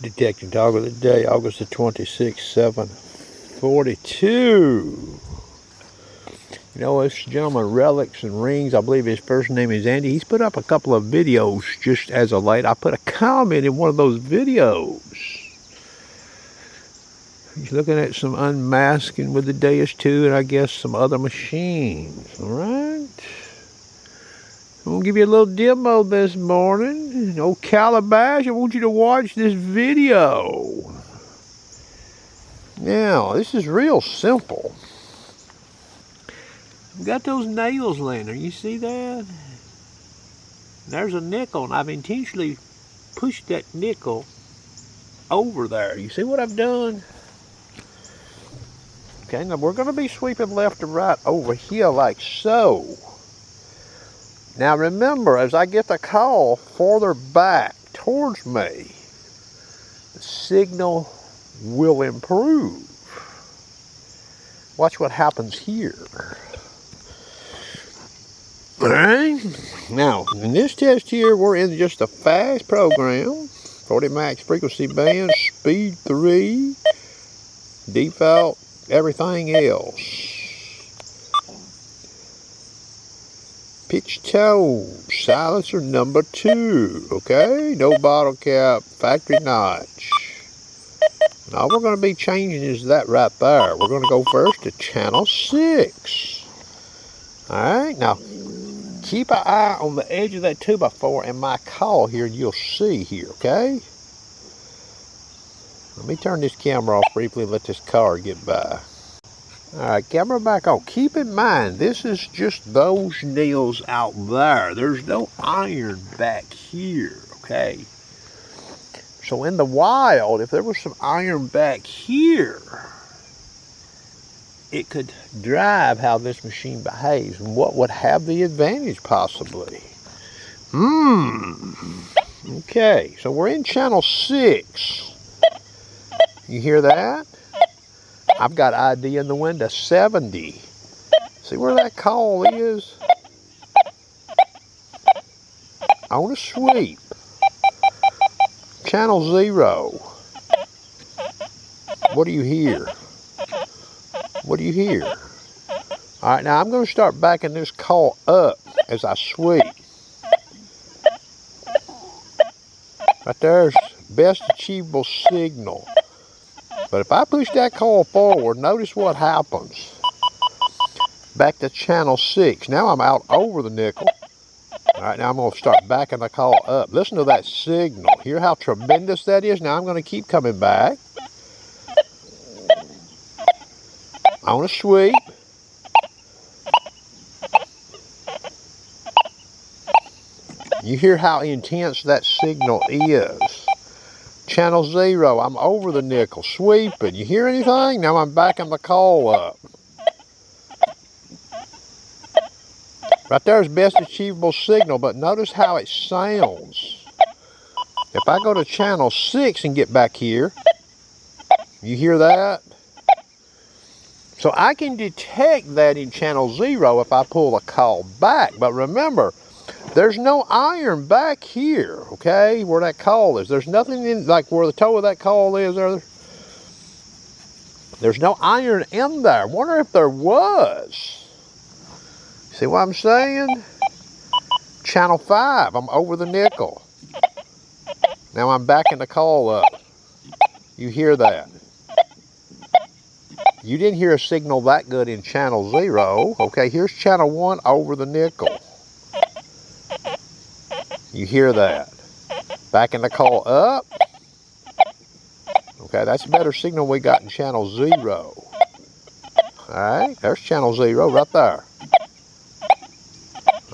Detecting Dog of the Day, August the 26th, 7:42. You know, this gentleman, Relics and Rings, I believe his first name is Andy. He's put up a couple of videos just as of late. I put a comment in one of those videos. He's looking at some unmasking with the Deus 2 and I guess some other machines. All right. I'm going to give you a little demo this morning. Old Calabash, I want you to watch this video. Now, this is real simple. I've got those nails laying there. You see that? There's a nickel, and I've intentionally pushed that nickel over there. You see what I've done? Okay, now we're going to be sweeping left to right over here like so. Now remember, as I get the call farther back towards me, the signal will improve. Watch what happens here. Alright, now in this test here, we're in just a fast program, 40 max frequency band, speed 3, default, everything else. Pitch tone, silencer number 2, okay? No bottle cap, factory notch. And all we're going to be changing is that right there. We're going to go first to channel 6. Alright, now keep an eye on the edge of that 2x4 and my call here, and you'll see here, okay? Let me turn this camera off briefly and let this car get by. Alright, camera back on. Keep in mind, this is just those nails out there. There's no iron back here, okay? So in the wild, if there was some iron back here, it could drive how this machine behaves. And what would have the advantage, possibly? Okay, so we're in channel 6. You hear that? I've got ID in the window, 70. See where that call is? On a sweep. Channel 0. What do you hear? What do you hear? Alright, now I'm going to start backing this call up as I sweep. Right there's best achievable signal. But if I push that call forward, notice what happens. Back to channel 6. Now I'm out over the nickel. Alright, now I'm going to start backing the call up. Listen to that signal. Hear how tremendous that is? Now I'm going to keep coming back. On a sweep. You hear how intense that signal is. Channel 0, I'm over the nickel, sweeping. You hear anything? Now I'm backing the call up. Right there's best achievable signal, but notice how it sounds. If I go to channel 6 and get back here, you hear that? So I can detect that in channel 0 if I pull the call back. But remember, there's no iron back here, okay, where that call is. There's nothing in, like where the toe of that call is. There's no iron in there. I wonder if there was. See what I'm saying? Channel 5, I'm over the nickel. Now I'm backing the call up. You hear that? You didn't hear a signal that good in channel 0. Okay, here's channel 1 over the nickel. You hear that? Backing the call up. Okay, that's a better signal we got in channel 0. Alright, there's channel 0 right there.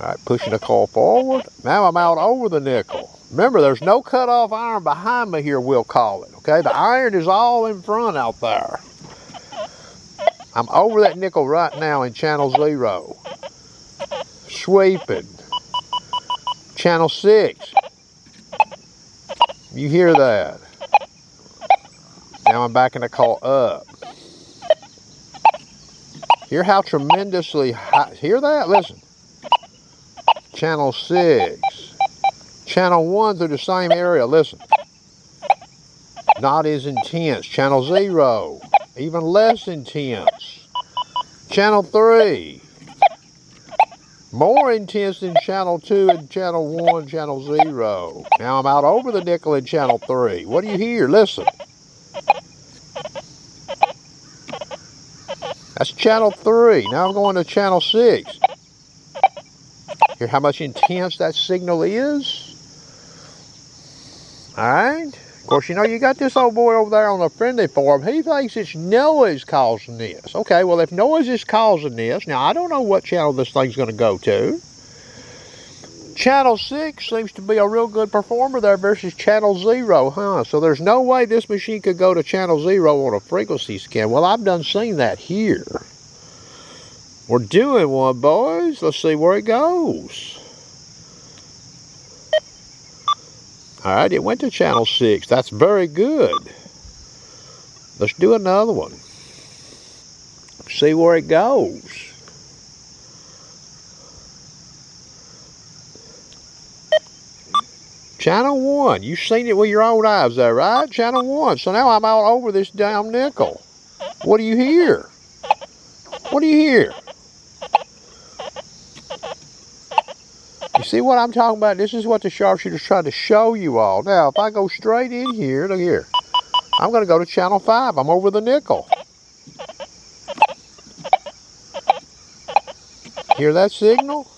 Alright, pushing the call forward. Now I'm out over the nickel. Remember, there's no cutoff iron behind me here, we'll call it. Okay, the iron is all in front out there. I'm over that nickel right now in channel 0. Sweeping. Channel 6. You hear that? Now I'm backing the call up. Hear how tremendously high. Hear that? Listen. Channel 6. Channel 1 through the same area. Listen. not as intense. Channel 0, even less intense. Channel 3, more intense than channel 2 and channel 1, channel 0. Now I'm out over the nickel in channel 3. What do you hear? Listen. That's channel 3. Now I'm going to channel 6. Hear how much intense that signal is? Alright? Of course, you know, you got this old boy over there on the friendly forum. He thinks it's noise causing this. Okay, well, if noise is causing this, now I don't know what channel this thing's going to go to. Channel 6 seems to be a real good performer there versus channel 0, huh? So there's no way this machine could go to channel 0 on a frequency scan. Well, I've done seen that here. We're doing one, boys. Let's see where it goes. All right, it went to channel 6. That's very good. Let's do another one. See where it goes. Channel 1. You've seen it with your own eyes there, right? Channel 1. So now I'm out over this damn nickel. What do you hear? What do you hear? You see what I'm talking about? This is what the sharpshooter's trying to show you all. Now, if I go straight in here, look here. I'm going to go to channel 5. I'm over the nickel. Hear that signal?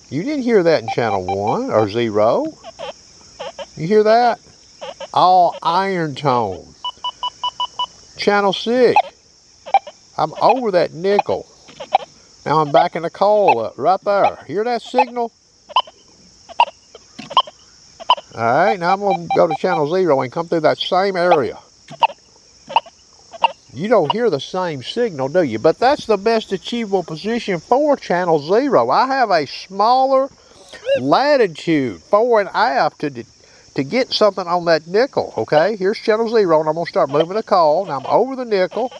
You didn't hear that in channel 1 or 0. You hear that? All iron tone. Channel 6. I'm over that nickel. Now I'm backing the coal up right there. Hear that signal? Alright, now I'm going to go to channel 0 and come through that same area. You don't hear the same signal, do you? But that's the best achievable position for channel 0. I have a smaller latitude, fore and aft, to get something on that nickel, okay? Here's channel 0, and I'm going to start moving the coal. Now I'm over the nickel.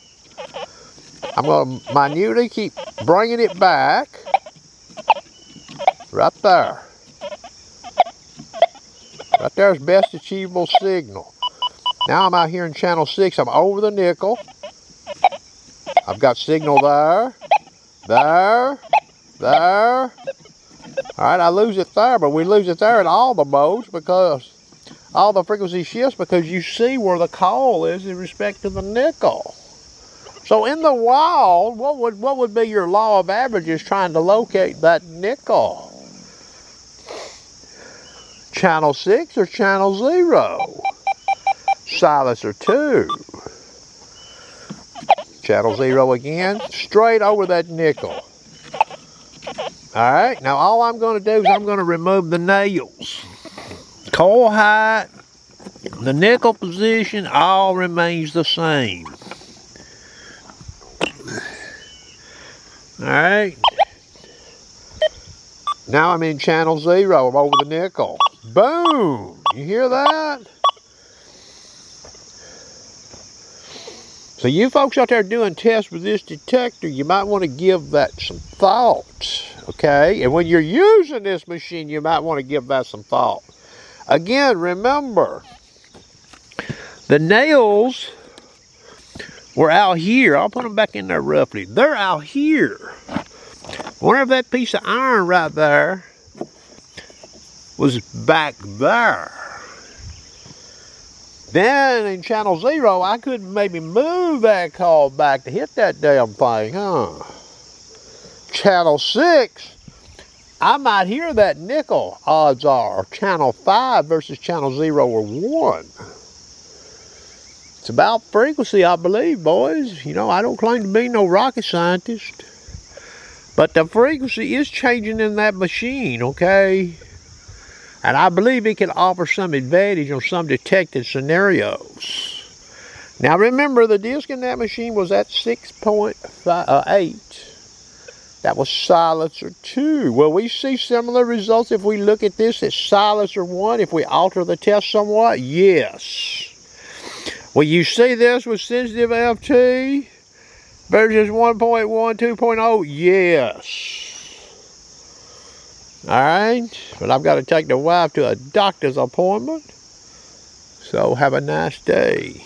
I'm going to minutely keep bringing it back. Right there. Right there's best achievable signal. Now I'm out here in channel 6. I'm over the nickel. I've got signal there. There. There. Alright, I lose it there, but we lose it there in all the modes because all the frequency shifts because you see where the coal is in respect to the nickel. So in the wild, what would be your law of averages trying to locate that nickel? Channel 6 or channel 0? Silencer 2. Channel 0 again, straight over that nickel. Alright, now all I'm going to do is I'm going to remove the nails. Coil height, the nickel position, all remains the same. Alright. Now I'm in channel 0. I'm over the nickel. Boom! You hear that? So you folks out there doing tests with this detector, you might want to give that some thought. Okay? And when you're using this machine, you might want to give that some thought. Again, remember, the nails were out here. I'll put them back in there roughly. They're out here. Wonder if that piece of iron right there was back there. Then in channel 0, I could maybe move that call back to hit that damn thing, huh? Channel 6, I might hear that nickel, odds are. Channel 5 versus channel 0 or 1. It's about frequency, I believe, boys. You know, I don't claim to be no rocket scientist. But the frequency is changing in that machine, okay? And I believe it can offer some advantage on some detected scenarios. Now remember, the disc in that machine was at 6.8. That was silencer 2. Will we see similar results if we look at this at silencer 1, if we alter the test somewhat? Yes. Will you see this with sensitive FT versus 1.1, 2.0? Yes. Alright, but I've got to take the wife to a doctor's appointment. So have a nice day.